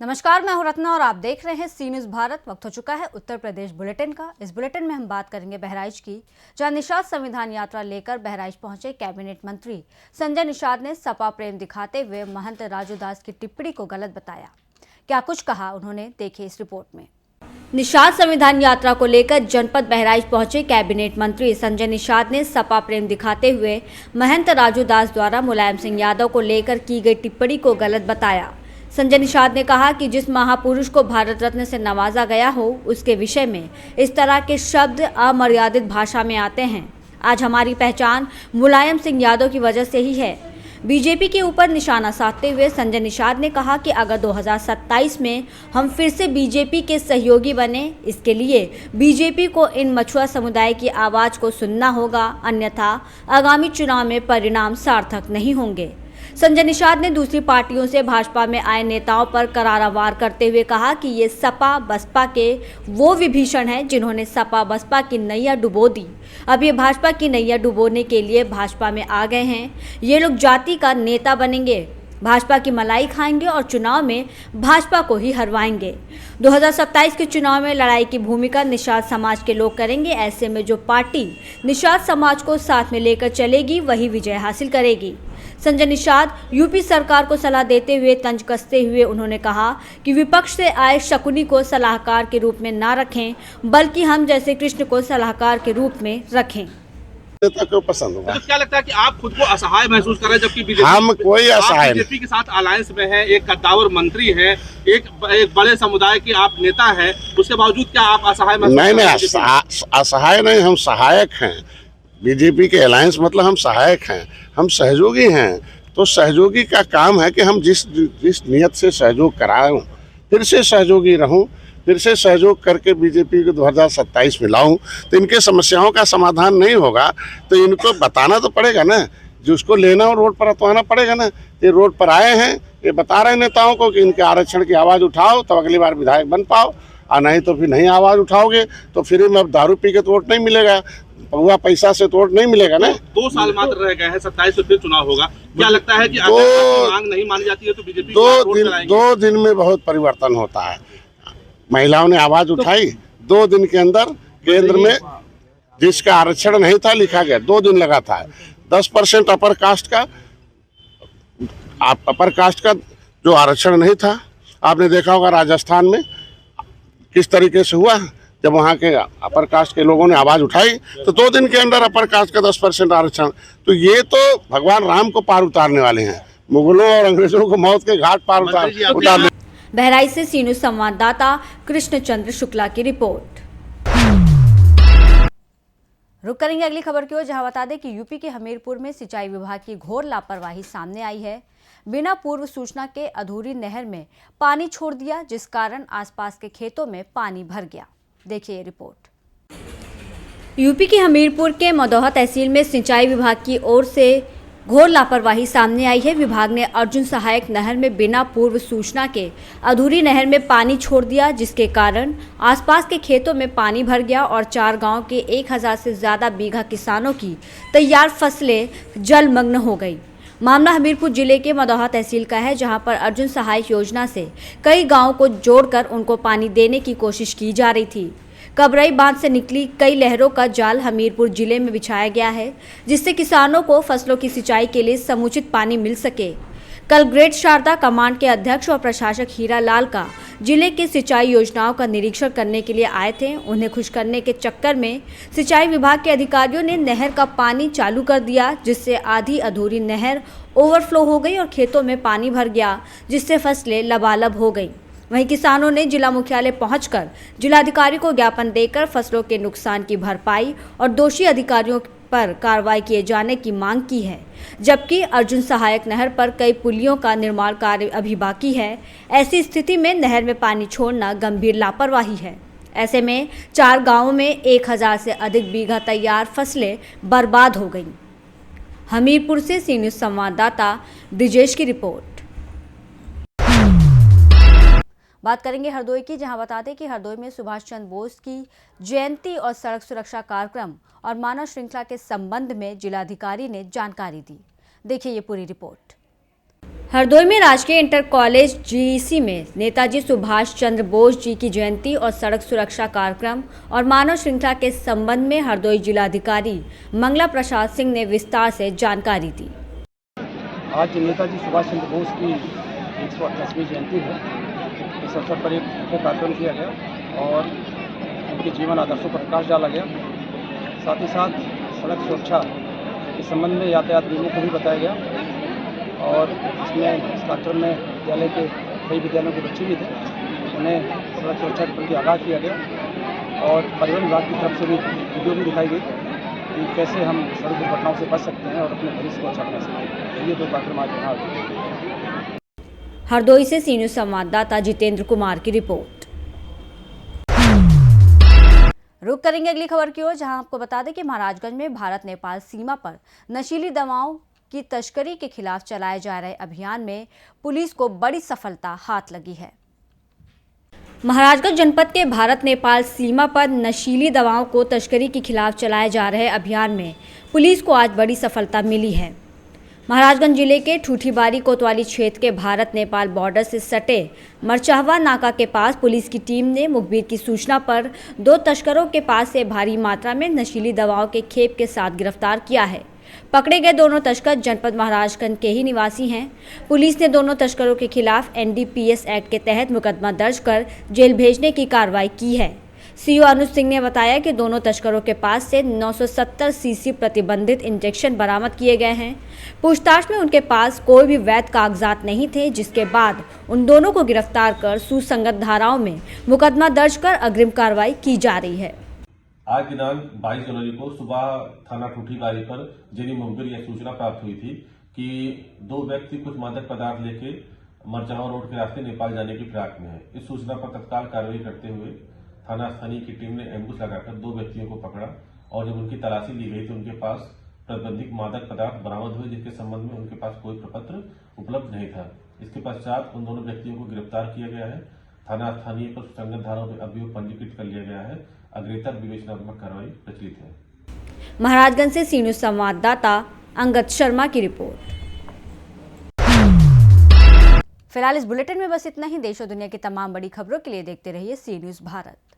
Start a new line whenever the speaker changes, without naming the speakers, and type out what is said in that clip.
नमस्कार, मैं हूं रत्ना और आप देख रहे हैं सी न्यूज़ भारत। वक्त हो चुका है उत्तर प्रदेश बुलेटिन का। इस बुलेटिन में हम बात करेंगे बहराइच की, जहां निषाद संविधान यात्रा लेकर बहराइच पहुंचे कैबिनेट मंत्री संजय निषाद ने सपा प्रेम दिखाते हुए महंत राजू दास की टिप्पणी को गलत बताया। क्या कुछ कहा उन्होंने, देखिए इस रिपोर्ट में। निषाद संविधान यात्रा को लेकर जनपद बहराइच पहुंचे कैबिनेट मंत्री संजय निषाद ने सपा प्रेम दिखाते हुए महंत राजू दास द्वारा मुलायम सिंह यादव को लेकर की गई टिप्पणी को गलत बताया। संजय निषाद ने कहा कि जिस महापुरुष को भारत रत्न से नवाजा गया हो, उसके विषय में इस तरह के शब्द अमर्यादित भाषा में आते हैं। आज हमारी पहचान मुलायम सिंह यादव की वजह से ही है। बीजेपी के ऊपर निशाना साधते हुए संजय निषाद ने कहा कि अगर 2027 में हम फिर से बीजेपी के सहयोगी बने, इसके लिए बीजेपी को इन मछुआ समुदाय की आवाज़ को सुनना होगा, अन्यथा आगामी चुनाव में परिणाम सार्थक नहीं होंगे। संजय निषाद ने दूसरी पार्टियों से भाजपा में आए नेताओं पर करारा वार करते हुए कहा कि ये सपा बसपा के वो विभीषण हैं जिन्होंने सपा बसपा की नैया डुबो दी। अब ये भाजपा की नैया डुबोने के लिए भाजपा में आ गए हैं। ये लोग जाति का नेता बनेंगे, भाजपा की मलाई खाएंगे और चुनाव में भाजपा को ही हरवाएंगे। 2027 के चुनाव में लड़ाई की भूमिका निषाद समाज के लोग करेंगे। ऐसे में जो पार्टी निषाद समाज को साथ में लेकर चलेगी, वही विजय हासिल करेगी। संजय निषाद यूपी सरकार को सलाह देते हुए तंज कसते हुए उन्होंने कहा कि विपक्ष से आए शकुनी को सलाहकार के रूप में ना रखें, बल्कि हम जैसे कृष्ण को सलाहकार के रूप में रखें।
को पसंद होगा।
तो क्या लगता है कि आप खुद को असहाय महसूस कर रहे हैं, जबकि बीजेपी
हम कोई असहाय
बीजेपी के साथ अलायंस में है, एक कद्दावर मंत्री है, एक बड़े समुदाय के आप नेता है, उसके बावजूद क्या आप असहाय महसूस
नहीं
कर रहे हैं?
असहाय नहीं, हम सहायक हैं। बीजेपी के अलायंस मतलब हम सहायक हैं, हम सहयोगी हैं। तो सहयोगी का काम है कि हम जिस नियत से सहयोग कराऊं, फिर से सहयोगी रहूं, फिर से सहयोग करके बीजेपी को 2027 में लाऊं। तो इनके समस्याओं का समाधान नहीं होगा तो इनको बताना तो पड़ेगा ना, जो उसको लेना और रोड पर उतरवाना पड़ेगा ना। ये रोड पर आए हैं, ये बता रहे नेताओं को कि इनके आरक्षण की आवाज़ उठाओ तब अगली बार विधायक बन पाओ, और नहीं तो फिर नहीं आवाज़ उठाओगे तो फिर में अब दारू पी के तो वोट नहीं मिलेगा, पौवा पैसा से तो वोट नहीं मिलेगा ना।
2 साल मात्र रह गए हैं, 27 में फिर चुनाव होगा। क्या लगता है कि अगर आपकी मांग नहीं मानी जाती है तो बीजेपी
2 दिन में बहुत परिवर्तन होता है। महिलाओं ने आवाज उठाई, 2 दिन के अंदर केंद्र में जिसका आरक्षण नहीं था लिखा गया, 2 दिन लगा था। 10% अपर कास्ट का जो आरक्षण नहीं था, आपने देखा होगा राजस्थान में किस तरीके से हुआ। जब वहाँ के अपर कास्ट के लोगों ने आवाज उठाई तो 2 दिन के अंदर अपर कास्ट का 10% आरक्षण। तो ये तो भगवान राम को पार उतारने वाले हैं, मुगलों और अंग्रेजों को मौत के घाट पार उतारने।
बहराइच से सी न्यूज़ संवाददाता कृष्णचंद्र शुक्ला की रिपोर्ट। रुक करेंगे अगली खबर की ओर, जहां बता दें कि यूपी के हमीरपुर में सिंचाई विभाग की घोर लापरवाही सामने आई है। बिना पूर्व सूचना के अधूरी नहर में पानी छोड़ दिया, जिस कारण आसपास के खेतों में पानी भर गया। देखिए ये रिपोर्ट। यूपी के हमीरपुर के मदौहा तहसील में सिंचाई विभाग की ओर से घोर लापरवाही सामने आई है। विभाग ने अर्जुन सहायक नहर में बिना पूर्व सूचना के अधूरी नहर में पानी छोड़ दिया, जिसके कारण आसपास के खेतों में पानी भर गया और 4 गांव के 1000 से ज़्यादा बीघा किसानों की तैयार फसलें जलमग्न हो गई। मामला हमीरपुर जिले के मदौहा तहसील का है, जहां पर अर्जुन सहायक योजना से कई गांवों को जोड़कर उनको पानी देने की कोशिश की जा रही थी। कबरई बांध से निकली कई लहरों का जाल हमीरपुर जिले में बिछाया गया है, जिससे किसानों को फसलों की सिंचाई के लिए समुचित पानी मिल सके। कल ग्रेट शारदा कमांड के अध्यक्ष और प्रशासक हीरा लाल का जिले के सिंचाई योजनाओं का निरीक्षण करने के लिए आए थे। उन्हें खुश करने के चक्कर में सिंचाई विभाग के अधिकारियों ने नहर का पानी चालू कर दिया, जिससे आधी अधूरी नहर ओवरफ्लो हो गई और खेतों में पानी भर गया, जिससे फसलें लबालब हो गई। वहीं किसानों ने जिला मुख्यालय पहुंचकर जिलाधिकारी को ज्ञापन देकर फसलों के नुकसान की भरपाई और दोषी अधिकारियों पर कार्रवाई किए जाने की मांग की है। जबकि अर्जुन सहायक नहर पर कई पुलियों का निर्माण कार्य अभी बाकी है। ऐसी स्थिति में नहर में पानी छोड़ना गंभीर लापरवाही है। ऐसे में 4 गांवों में 1000 से अधिक बीघा तैयार फसलें बर्बाद हो गईं। हमीरपुर से सी न्यूज़ संवाददाता ब्रिजेश की रिपोर्ट। बात करेंगे हरदोई की, जहां बता दें कि हरदोई में सुभाष चंद्र बोस की जयंती और सड़क सुरक्षा कार्यक्रम और मानव श्रृंखला के संबंध में जिलाधिकारी ने जानकारी दी। देखिए ये पूरी रिपोर्ट। हरदोई में राजकीय इंटर कॉलेज जीईसी में नेताजी सुभाष चंद्र बोस जी की जयंती और सड़क सुरक्षा कार्यक्रम और मानव श्रृंखला के संबंध में हरदोई जिलाधिकारी मंगला प्रसाद सिंह ने विस्तार से जानकारी दी।
आज नेताजी सुभाष चंद्र बोस की 128वीं जयंती है। इस अवसर पर एक मुख्य कार्यक्रम किया गया और उनके जीवन आदर्शों पर प्रकाश डाला गया। साथ ही साथ सड़क सुरक्षा के संबंध में यातायात नियमों को भी बताया गया और इसमें इस कार्यक्रम में विद्यालय के कई विद्यालयों के बच्चे भी थे, उन्हें सड़क सुरक्षा के प्रति आगाह किया गया और परिवहन विभाग की तरफ से भी वीडियो भी दिखाई गई कि कैसे हम सड़क दुर्घटनाओं से बच सकते हैं और अपने भविष्य को अच्छा बना सकते हैं। ये 2 कार्यक्रम आज यहाँ।
हरदोई से सी न्यूज़ संवाददाता जितेंद्र कुमार की रिपोर्ट। रुक करेंगे अगली खबर की ओर, जहां आपको बता दें कि महाराजगंज में भारत नेपाल सीमा पर नशीली दवाओं की तस्करी के खिलाफ चलाए जा रहे अभियान में पुलिस को बड़ी सफलता हाथ लगी है। महाराजगंज जनपद के भारत नेपाल सीमा पर नशीली दवाओं को तस्करी के खिलाफ चलाए जा रहे अभियान में पुलिस को आज बड़ी सफलता मिली है। महाराजगंज जिले के ठूठीबारी कोतवाली क्षेत्र के भारत नेपाल बॉर्डर से सटे मरचाहवा नाका के पास पुलिस की टीम ने मुखबिर की सूचना पर 2 तस्करों के पास से भारी मात्रा में नशीली दवाओं के खेप के साथ गिरफ्तार किया है। पकड़े गए दोनों तस्कर जनपद महाराजगंज के ही निवासी हैं। पुलिस ने दोनों तस्करों के खिलाफ एनडीपीएस एक्ट के तहत मुकदमा दर्ज कर जेल भेजने की कार्रवाई की है। सीओ अनुज सिंह ने बताया कि दोनों तस्करों के पास से 970 सीसी प्रतिबंधित इंजेक्शन बरामद किए गए हैं। पूछताछ में उनके पास कोई भी वैध कागजात नहीं थे, जिसके बाद उन दोनों को गिरफ्तार कर सुसंगत धाराओं में मुकदमा दर्ज कर अग्रिम कार्रवाई की जा रही है।
आज दिनांक 22 जनवरी को सुबह थाना ठूठीबारी पर जेरी मुखबिर यह सूचना प्राप्त हुई थी कि 2 व्यक्ति कुछ मादक पदार्थ लेके मरचावा रोड के रास्ते नेपाल जाने की फिराक में है। इस सूचना पर तत्काल कार्रवाई करते हुए थाना स्थानीय की टीम ने एम्बुश लगाकर 2 व्यक्तियों को पकड़ा और जब उनकी तलाशी ली गई तो उनके पास प्रतिबंधित मादक पदार्थ बरामद हुए, जिसके संबंध में उनके पास कोई प्रपत्र उपलब्ध नहीं था। इसके पश्चात उन दोनों व्यक्तियों को गिरफ्तार किया गया है। थाना स्थानीय पर सुसंगत धाराओं में अभियोग पंजीकृत कर लिया गया है। अग्रेतर विवेचनात्मक कार्रवाई प्रचलित है।
महाराजगंज से सी न्यूज़ संवाददाता अंगद शर्मा की रिपोर्ट। फिलहाल इस बुलेटिन में बस इतना ही। देश और दुनिया की तमाम बड़ी खबरों के लिए देखते रहिए सी न्यूज़ भारत।